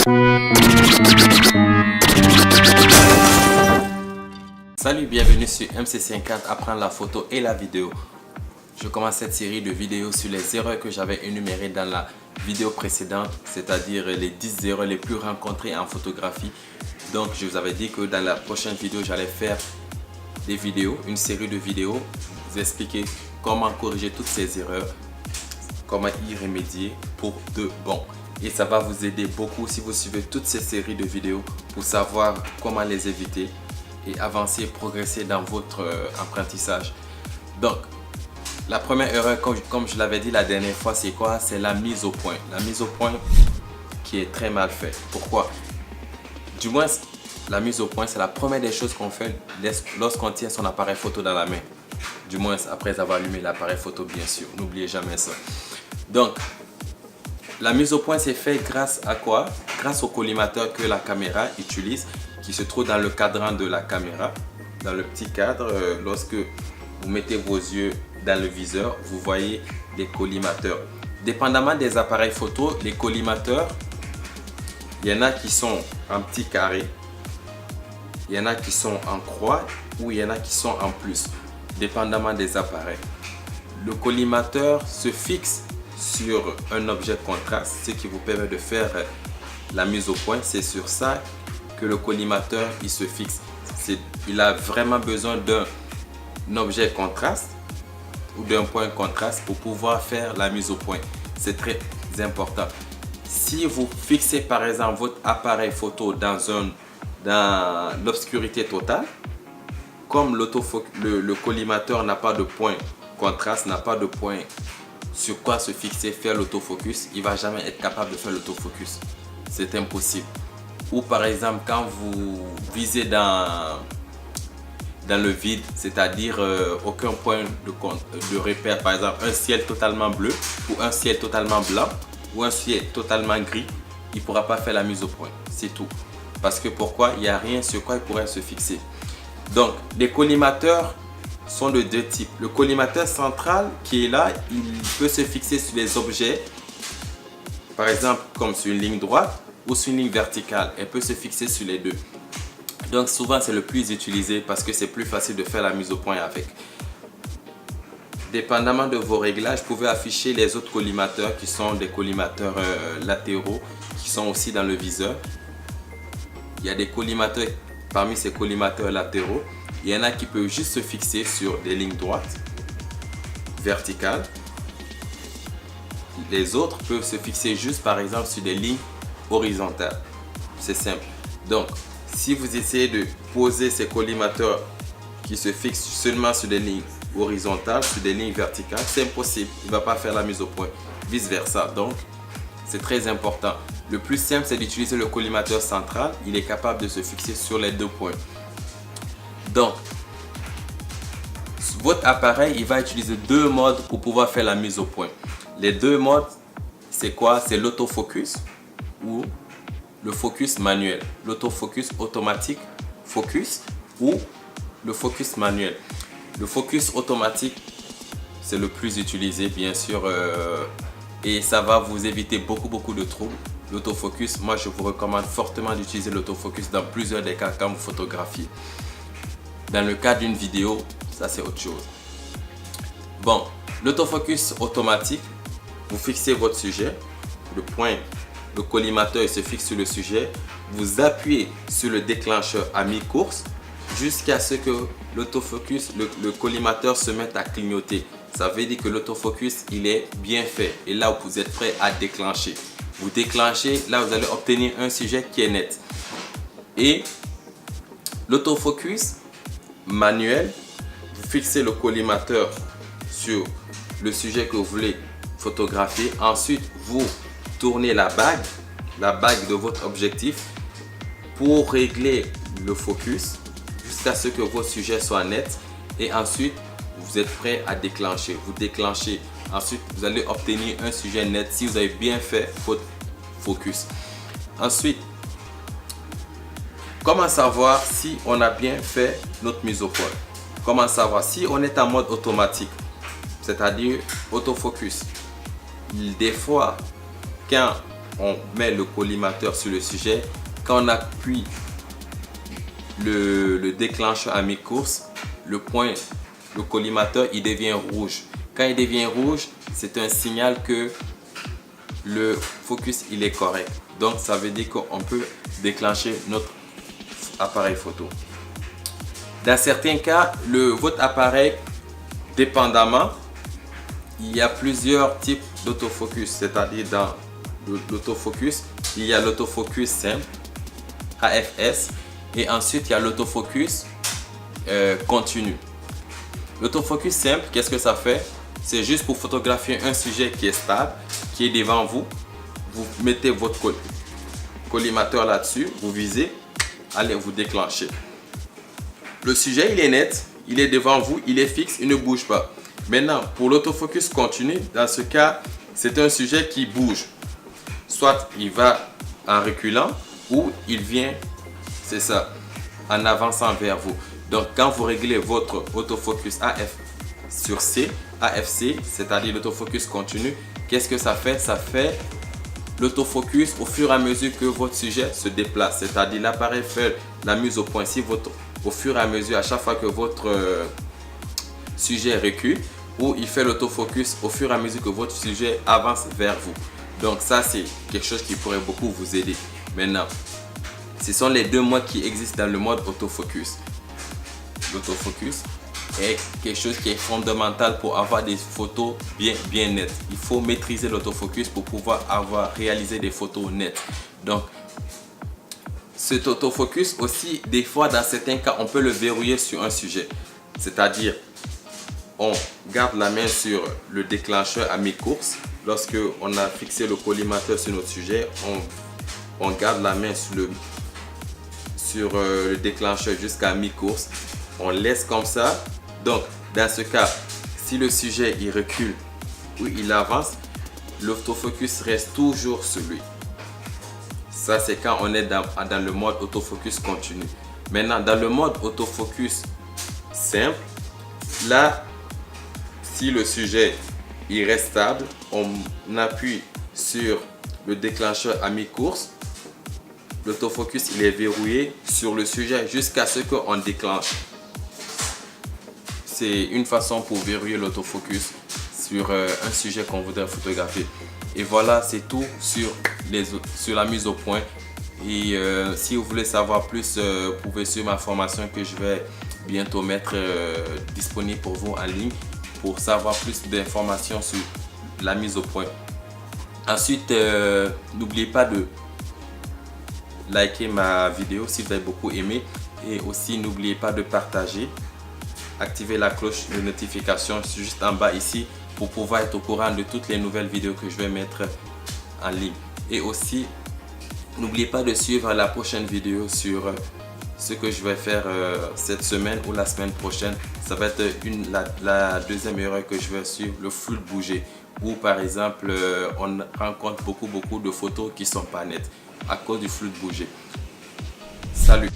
Salut, bienvenue sur MC50, apprendre la photo et la vidéo. Je commence cette série de vidéos sur les erreurs que j'avais énumérées dans la vidéo précédente, c'est-à-dire les 10 erreurs les plus rencontrées en photographie. Donc je vous avais dit que dans la prochaine vidéo, j'allais faire des vidéos, une série de vidéos, vous expliquer comment corriger toutes ces erreurs, comment y remédier pour de bon. Et ça va vous aider beaucoup si vous suivez toutes ces séries de vidéos pour savoir comment les éviter et avancer, progresser dans votre apprentissage. Donc, la première erreur, comme je l'avais dit la dernière fois, c'est quoi? C'est la mise au point. La mise au point qui est très mal faite. Pourquoi? Du moins, la mise au point, c'est la première des choses qu'on fait lorsqu'on tient son appareil photo dans la main. Du moins, après avoir allumé l'appareil photo, bien sûr. N'oubliez jamais ça. Donc, la mise au point, c'est fait grâce à quoi? Grâce au collimateur que la caméra utilise, qui se trouve dans le cadran de la caméra, dans le petit cadre. Lorsque vous mettez vos yeux dans le viseur, vous voyez des collimateurs. Dépendamment des appareils photo, les collimateurs, il y en a qui sont en petit carré, il y en a qui sont en croix ou il y en a qui sont en plus, dépendamment des appareils. Le collimateur se fixe sur un objet contraste, ce qui vous permet de faire la mise au point. C'est sur ça que le collimateur il se fixe. Il a vraiment besoin d'un objet contraste ou d'un point contraste pour pouvoir faire la mise au point. C'est très important. Si vous fixez par exemple votre appareil photo dans l'obscurité totale, comme le collimateur n'a pas de point contraste, n'a pas de point sur quoi se fixer, faire l'autofocus, il ne va jamais être capable de faire l'autofocus. C'est impossible. Ou par exemple, quand vous visez dans le vide, c'est-à-dire aucun point de repère, par exemple un ciel totalement bleu ou un ciel totalement blanc ou un ciel totalement gris, il ne pourra pas faire la mise au point. C'est tout. Parce que pourquoi? Il n'y a rien sur quoi il pourrait se fixer. Donc, les collimateurs sont de deux types. Le collimateur central qui est là, il peut se fixer sur les objets, par exemple comme sur une ligne droite ou sur une ligne verticale. Elle peut se fixer sur les deux. Donc souvent c'est le plus utilisé parce que c'est plus facile de faire la mise au point avec. Dépendamment de vos réglages, vous pouvez afficher les autres collimateurs qui sont des collimateurs latéraux qui sont aussi dans le viseur. Il y a des collimateurs, parmi ces collimateurs latéraux, il y en a qui peuvent juste se fixer sur des lignes droites, verticales. Les autres peuvent se fixer juste par exemple sur des lignes horizontales. C'est simple. Donc, si vous essayez de poser ces collimateurs qui se fixent seulement sur des lignes horizontales, sur des lignes verticales, c'est impossible. Il ne va pas faire la mise au point. Vice versa. Donc, c'est très important. Le plus simple, c'est d'utiliser le collimateur central. Il est capable de se fixer sur les deux points. Donc, votre appareil, il va utiliser deux modes pour pouvoir faire la mise au point. Les deux modes, c'est quoi? C'est l'autofocus ou le focus manuel. L'autofocus automatique focus ou le focus manuel. Le focus automatique, c'est le plus utilisé, bien sûr, et ça va vous éviter beaucoup de troubles. L'autofocus, moi je vous recommande fortement d'utiliser l'autofocus dans plusieurs des cas quand vous photographiez. Dans le cas d'une vidéo, ça c'est autre chose. Bon, l'autofocus automatique, vous fixez votre sujet, le collimateur il se fixe sur le sujet, vous appuyez sur le déclencheur à mi-course jusqu'à ce que l'autofocus, le collimateur se mette à clignoter. Ça veut dire que l'autofocus il est bien fait et là vous êtes prêt à déclencher. Vous déclenchez, là vous allez obtenir un sujet qui est net. Et l'autofocus manuel, vous fixez le collimateur sur le sujet que vous voulez photographier. Ensuite, vous tournez la bague de votre objectif pour régler le focus jusqu'à ce que votre sujet soit net. Et ensuite, vous êtes prêt à déclencher. Vous déclenchez. Ensuite, vous allez obtenir un sujet net si vous avez bien fait votre focus. Ensuite, comment savoir si on a bien fait notre mise au point? Comment savoir si on est en mode automatique, c'est-à-dire autofocus? Des fois, quand on met le collimateur sur le sujet. Quand on appuie le déclencheur à mi-course, le collimateur il devient rouge. Quand il devient rouge, c'est un signal que le focus il est correct. Donc ça veut dire qu'on peut déclencher notre appareil photo. Dans certains cas, votre appareil, dépendamment, il y a plusieurs types d'autofocus. C'est-à-dire dans l'autofocus, il y a l'autofocus simple, AFS, et ensuite il y a l'autofocus continu. L'autofocus simple, qu'est-ce que ça fait? C'est juste pour photographier un sujet qui est stable, qui est devant vous. Vous mettez votre collimateur là-dessus, vous visez, allez vous déclencher. Le sujet il est net, il est devant vous, il est fixe, il ne bouge pas. Maintenant, pour l'autofocus continu, dans ce cas, c'est un sujet qui bouge. Soit il va en reculant ou il vient, c'est ça, en avançant vers vous. Donc, quand vous réglez votre autofocus AFC, c'est-à-dire l'autofocus continu, qu'est-ce que ça fait? Ça fait l'autofocus au fur et à mesure que votre sujet se déplace. C'est-à-dire l'appareil fait la mise au point. Si au fur et à mesure, à chaque fois que votre sujet recule, ou il fait l'autofocus au fur et à mesure que votre sujet avance vers vous. Donc ça, c'est quelque chose qui pourrait beaucoup vous aider. Maintenant, ce sont les deux modes qui existent dans le mode autofocus. L'autofocus est quelque chose qui est fondamental pour avoir des photos bien nettes. Il faut maîtriser l'autofocus pour pouvoir réaliser des photos nettes. Donc, cet autofocus aussi, des fois, dans certains cas, on peut le verrouiller sur un sujet. C'est-à-dire, on garde la main sur le déclencheur à mi-course. Lorsque on a fixé le collimateur sur notre sujet, on garde la main sur le déclencheur jusqu'à mi-course. On laisse comme ça. Donc, dans ce cas, si le sujet il recule ou il avance, l'autofocus reste toujours sur lui. Ça, c'est quand on est dans le mode autofocus continu. Maintenant, dans le mode autofocus simple, là, si le sujet il reste stable, on appuie sur le déclencheur à mi-course. L'autofocus il est verrouillé sur le sujet jusqu'à ce qu'on déclenche. C'est une façon pour verrouiller l'autofocus sur un sujet qu'on voudrait photographier. Et voilà, c'est tout sur la mise au point. Et si vous voulez savoir plus, vous pouvez suivre ma formation que je vais bientôt mettre disponible pour vous en ligne pour savoir plus d'informations sur la mise au point. Ensuite, n'oubliez pas de liker ma vidéo si vous avez beaucoup aimé. Et aussi, n'oubliez pas de partager. Activez la cloche de notification juste en bas ici pour pouvoir être au courant de toutes les nouvelles vidéos que je vais mettre en ligne. Et aussi, n'oubliez pas de suivre la prochaine vidéo sur ce que je vais faire cette semaine ou la semaine prochaine. Ça va être la deuxième erreur que je vais suivre, le flou de bouger. Où par exemple, on rencontre beaucoup de photos qui ne sont pas nettes à cause du flou de bouger. Salut!